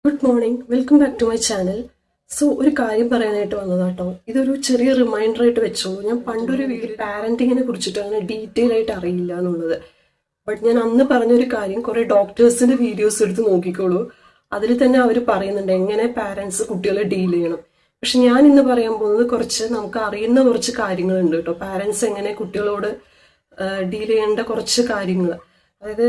Good morning, welcome back to my channel. So ഒരു കാര്യം പറയാനായിട്ട് വന്നതാട്ടോ. ഇതൊരു ചെറിയ റിമൈൻഡർ ആയിട്ട് വെച്ചോളൂ. ഞാൻ പണ്ടൊരു വീഡിയോ പാരന്റിങ്ങിനെ കുറിച്ചിട്ട് അങ്ങനെ ഡീറ്റെയിൽ ആയിട്ട് അറിയില്ല എന്നുള്ളത്. ബട്ട് ഞാൻ അന്ന് പറഞ്ഞൊരു കാര്യം കുറെ ഡോക്ടേഴ്സിന്റെ വീഡിയോസ് എടുത്ത് നോക്കിക്കോളൂ. അതിൽ തന്നെ അവർ പറയുന്നുണ്ട് എങ്ങനെ പാരന്റ്സ് കുട്ടികളെ ഡീൽ ചെയ്യണം. പക്ഷെ ഞാൻ ഇന്ന് പറയാൻ പോകുന്നത് കുറച്ച് നമുക്ക് അറിയുന്ന കുറച്ച് കാര്യങ്ങളുണ്ട് കേട്ടോ. പാരന്റ്സ് എങ്ങനെ കുട്ടികളോട് ഡീൽ ചെയ്യേണ്ട കുറച്ച് കാര്യങ്ങൾ, അതായത്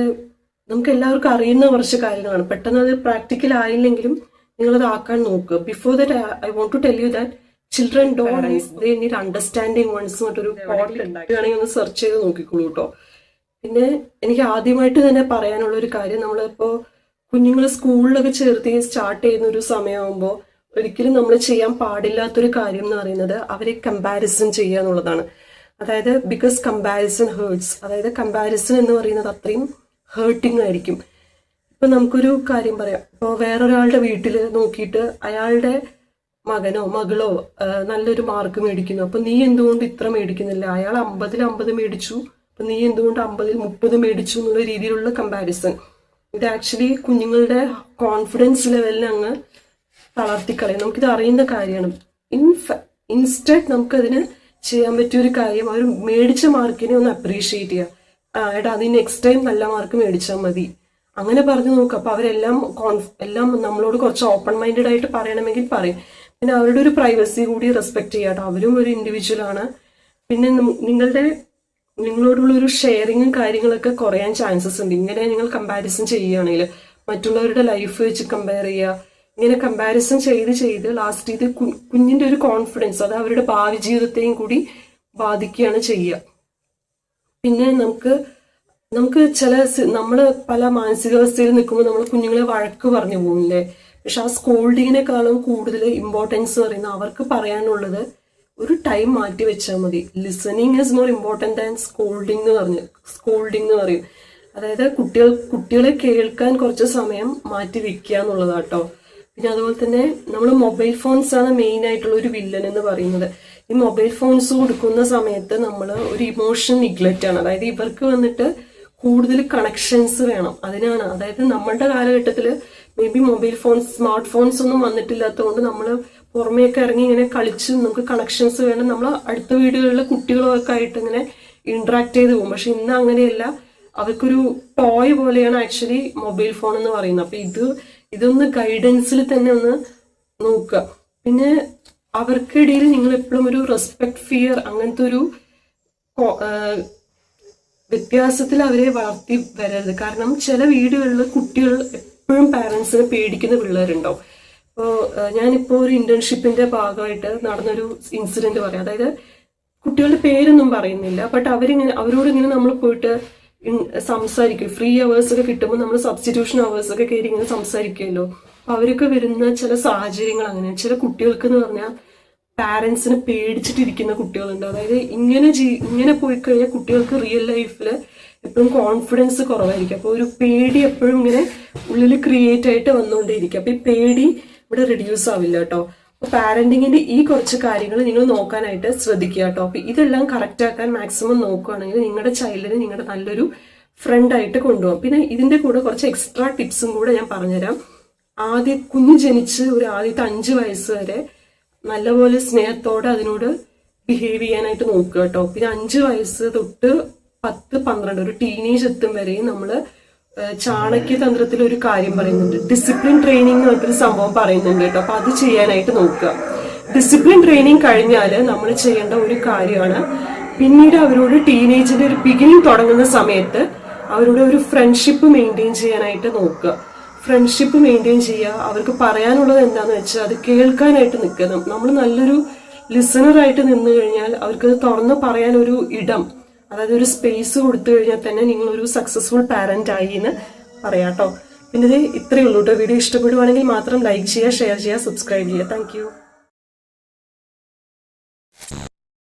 നമുക്ക് എല്ലാവർക്കും അറിയുന്ന കുറച്ച് കാര്യങ്ങളാണ്. പെട്ടെന്ന് അത് പ്രാക്ടിക്കൽ ആയില്ലെങ്കിലും നിങ്ങളത് ആക്കാൻ നോക്കുക. Before that I want to tell you that children don't they need understanding once എന്നൊരു പോർട്ടൽ ഉണ്ടാക്കുകയാണെങ്കിൽ ഒന്ന് സെർച്ച് ചെയ്ത് നോക്കിക്കോളൂ കേട്ടോ. പിന്നെ എനിക്ക് ആദ്യമായിട്ട് തന്നെ പറയാനുള്ള ഒരു കാര്യം, നമ്മളിപ്പോൾ കുഞ്ഞുങ്ങൾ സ്കൂളിലൊക്കെ ചേർത്ത് സ്റ്റാർട്ട് ചെയ്യുന്ന ഒരു സമയമാകുമ്പോൾ ഒരിക്കലും നമ്മൾ ചെയ്യാൻ പാടില്ലാത്തൊരു കാര്യം എന്ന് പറയുന്നത് അവരെ കമ്പാരിസൺ ചെയ്യുക എന്നുള്ളതാണ്. അതായത് ബിക്കോസ് കമ്പാരിസൺ ഹേർട്സ്, അതായത് കമ്പാരിസൺ എന്ന് പറയുന്നത് അത്രയും ഹേർട്ടിങ് ആയിരിക്കും. ഇപ്പൊ നമുക്കൊരു കാര്യം പറയാം. ഇപ്പോൾ വേറൊരാളുടെ വീട്ടിൽ നോക്കിയിട്ട് അയാളുടെ മകനോ മകളോ നല്ലൊരു മാർക്ക് മേടിക്കുന്നു, അപ്പൊ നീ എന്തുകൊണ്ട് ഇത്ര മേടിക്കുന്നില്ല? അയാൾ 50-50 മേടിച്ചു, അപ്പൊ നീ എന്തുകൊണ്ട് 50-30 മേടിച്ചു എന്നുള്ള രീതിയിലുള്ള കമ്പാരിസൺ. ഇത് ആക്ച്വലി കുഞ്ഞുങ്ങളുടെ കോൺഫിഡൻസ് ലെവലിനെ അങ്ങ് തളർത്തിക്കളയും. നമുക്കിത് അറിയുന്ന കാര്യമാണ്. ഇൻസ്റ്റഡ് നമുക്കതിന് ചെയ്യാൻ പറ്റിയ ഒരു കാര്യം, അവർ മേടിച്ച മാർക്കിനെ ഒന്ന് അപ്രീഷിയേറ്റ് ചെയ്യുക. എടാ നീ നെക്സ്റ്റ് ടൈം നല്ല മാർക്ക് മേടിച്ചാൽ മതി, അങ്ങനെ പറഞ്ഞു നോക്കുക. അപ്പൊ അവരെല്ലാം എല്ലാം നമ്മളോട് കുറച്ച് ഓപ്പൺ മൈൻഡഡ് ആയിട്ട് പറയണമെങ്കിൽ പറയും. പിന്നെ അവരുടെ ഒരു പ്രൈവസി കൂടി റെസ്പെക്ട് ചെയ്യാട്ടോ. അവരും ഒരു ഇൻഡിവിജ്വൽ ആണ്. പിന്നെ നിങ്ങളോടുള്ള ഒരു ഷെയറിങ്ങും കാര്യങ്ങളൊക്കെ കുറയാൻ ചാൻസസ് ഉണ്ട്. ഇങ്ങനെ നിങ്ങൾ കമ്പാരിസൺ ചെയ്യുകയാണെങ്കിൽ മറ്റുള്ളവരുടെ ലൈഫ് വെച്ച് കമ്പയർ ചെയ്യുക. ഇങ്ങനെ കമ്പാരിസൺ ചെയ്ത് ലാസ്റ്റ് ഇത് കുഞ്ഞിന്റെ ഒരു കോൺഫിഡൻസ്, അത് അവരുടെ ഭാവി ജീവിതത്തെയും കൂടി ബാധിക്കുകയാണ് ചെയ്യുക. പിന്നെ നമുക്ക് നമ്മൾ പല മാനസികാവസ്ഥയിൽ നിൽക്കുമ്പോൾ നമ്മൾ കുഞ്ഞുങ്ങളെ വഴക്ക് പറഞ്ഞു പോകില്ലേ. പക്ഷെ ആ സ്കോൾഡിങ്ങിനേക്കാളും കൂടുതൽ ഇമ്പോർട്ടൻസ് പറയുന്നത് അവർക്ക് പറയാനുള്ളത് ഒരു ടൈം മാറ്റി വെച്ചാൽ മതി. Listening is more important than scolding എന്ന് പറയും. അതായത് കുട്ടികളെ കേൾക്കാൻ കുറച്ച് സമയം മാറ്റി വെക്കുക എന്നുള്ളതാട്ടോ. പിന്നെ അതുപോലെ തന്നെ നമ്മൾ മൊബൈൽ ഫോൺസ് ആണ് മെയിൻ ആയിട്ടുള്ള ഒരു വില്ലൻ എന്ന് പറയുന്നത്. ഈ മൊബൈൽ ഫോൺസ് കൊടുക്കുന്ന സമയത്ത് നമ്മൾ ഒരു ഇമോഷൻ നിഗ്ലക്റ്റ് ആണ്. അതായത് ഇവർക്ക് വന്നിട്ട് കൂടുതൽ കണക്ഷൻസ് വേണം, അതിനാണ്. അതായത് നമ്മളുടെ കാലഘട്ടത്തിൽ may be mobile phones smart phones ഒന്നും വന്നിട്ടില്ലാത്തതുകൊണ്ട് നമ്മൾ പുറമേയൊക്കെ ഇറങ്ങി ഇങ്ങനെ കളിച്ച് നമുക്ക് കണക്ഷൻസ് വേണം. നമ്മൾ അടുത്ത വീടുകളിലെ കുട്ടികളൊക്കെ ആയിട്ട് ഇങ്ങനെ ഇന്ററാക്ട് ചെയ്ത് പോകും. പക്ഷെ ഇന്ന് അങ്ങനെയല്ല, അവർക്കൊരു ടോയ് പോലെയാണ് ആക്ച്വലി മൊബൈൽ ഫോൺ എന്ന് പറയുന്നത്. അപ്പൊ ഇതൊന്ന് ഗൈഡൻസിൽ തന്നെ ഒന്ന് നോക്കുക. പിന്നെ അവർക്കിടയിൽ നിങ്ങൾ എപ്പോഴും ഒരു റെസ്പെക്ട്, ഫിയർ അങ്ങനത്തെ ഒരു വ്യത്യാസത്തിൽ അവരെ വളർത്തി വരരുത്. കാരണം ചില വീടുകളിൽ കുട്ടികൾ എപ്പോഴും പാരൻസിനെ പേടിക്കുന്ന പിള്ളേരുണ്ടാവും. ഇപ്പോൾ ഞാനിപ്പോൾ ഒരു ഇന്റേൺഷിപ്പിന്റെ ഭാഗമായിട്ട് നടന്നൊരു ഇൻസിഡന്റ് പറയാം. അതായത് കുട്ടികളുടെ പേരൊന്നും പറയുന്നില്ല, ബട്ട് അവരോടിങ്ങനെ നമ്മൾ പോയിട്ട് സംസാരിക്കും. ഫ്രീ അവേഴ്സ് ഒക്കെ കിട്ടുമ്പോൾ നമ്മൾ സബ്സ്റ്റിറ്റ്യൂഷൻ അവേഴ്സ് ഒക്കെ കയറി ഇങ്ങനെ സംസാരിക്കുമല്ലോ. അപ്പൊ അവരൊക്കെ വരുന്ന ചില സാഹചര്യങ്ങൾ അങ്ങനെ. ചില കുട്ടികൾക്ക് എന്ന് പറഞ്ഞാൽ പാരന്റ്സിനെ പേടിച്ചിട്ടിരിക്കുന്ന കുട്ടികളുണ്ട്. അതായത് ഇങ്ങനെ പോയി കഴിഞ്ഞാൽ കുട്ടികൾക്ക് റിയൽ ലൈഫിൽ എപ്പോഴും കോൺഫിഡൻസ് കുറവായിരിക്കും. അപ്പോൾ ഒരു പേടി എപ്പോഴും ഇങ്ങനെ ഉള്ളിൽ ക്രിയേറ്റ് ആയിട്ട് വന്നുകൊണ്ടേയിരിക്കും. അപ്പൊ ഈ പേടി ഇവിടെ റെഡ്യൂസ് ആവില്ല കേട്ടോ. അപ്പൊ പാരന്റിങ്ങിന്റെ ഈ കുറച്ച് കാര്യങ്ങൾ നിങ്ങൾ നോക്കാനായിട്ട് ശ്രദ്ധിക്കുക കേട്ടോ. അപ്പൊ ഇതെല്ലാം കറക്റ്റ് ആക്കാൻ മാക്സിമം നോക്കുകയാണെങ്കിൽ നിങ്ങളുടെ ചൈൽഡിനെ നിങ്ങളുടെ നല്ലൊരു ഫ്രണ്ട് ആയിട്ട് കൊണ്ടുപോകാം. പിന്നെ ഇതിന്റെ കൂടെ കുറച്ച് എക്സ്ട്രാ ടിപ്സും കൂടെ ഞാൻ പറഞ്ഞുതരാം. കുഞ്ഞ് ജനിച്ച് ഒരു ആദ്യത്തെ 5 വയസ്സ് വരെ നല്ലപോലെ സ്നേഹത്തോടെ അതിനോട് ബിഹേവ് ചെയ്യാനായിട്ട് നോക്കുക കേട്ടോ. പിന്നെ 5 വയസ്സ് തൊട്ട് 10-12 ഒരു ടീനേജ് എത്തും വരെയും നമ്മള് ചാണക്യതന്ത്രത്തിൽ ഒരു കാര്യം പറയുന്നുണ്ട്. ഡിസിപ്ലിൻ ട്രെയിനിങ് എന്ന് പറഞ്ഞൊരു സംഭവം പറയുന്നുണ്ട് കേട്ടോ. അപ്പൊ അത് ചെയ്യാനായിട്ട് നോക്കുക. ഡിസിപ്ലിൻ ട്രെയിനിങ് കഴിഞ്ഞാല് നമ്മൾ ചെയ്യേണ്ട ഒരു കാര്യമാണ്, പിന്നീട് അവരോട് ടീനേജിന്റെ ഒരു ബിഗിനിങ് തുടങ്ങുന്ന സമയത്ത് അവരോട് ഒരു ഫ്രണ്ട്ഷിപ്പ് മെയിൻറ്റെയിൻ ചെയ്യാനായിട്ട് നോക്കുക. ഫ്രണ്ട്ഷിപ്പ് മെയിൻറ്റെയിൻ ചെയ്യുക. അവർക്ക് പറയാനുള്ളത് എന്താന്ന് വെച്ചാൽ അത് കേൾക്കാനായിട്ട് നിൽക്കുക. നമ്മൾ നല്ലൊരു ലിസണറായിട്ട് നിന്ന് കഴിഞ്ഞാൽ അവർക്ക് തുറന്ന് പറയാൻ ഒരു ഇടം, അതായത് ഒരു സ്പേസ് കൊടുത്തു കഴിഞ്ഞാൽ തന്നെ നിങ്ങളൊരു സക്സസ്ഫുൾ പാരന്റ് ആയി എന്ന് പറയാട്ടോ. പിന്നെ ഇത്രയേ ഉള്ളൂ കേട്ടോ. വീഡിയോ ഇഷ്ടപ്പെടുവാണെങ്കിൽ മാത്രം ലൈക്ക് ചെയ്യുക, ഷെയർ ചെയ്യുക, സബ്സ്ക്രൈബ് ചെയ്യുക. താങ്ക്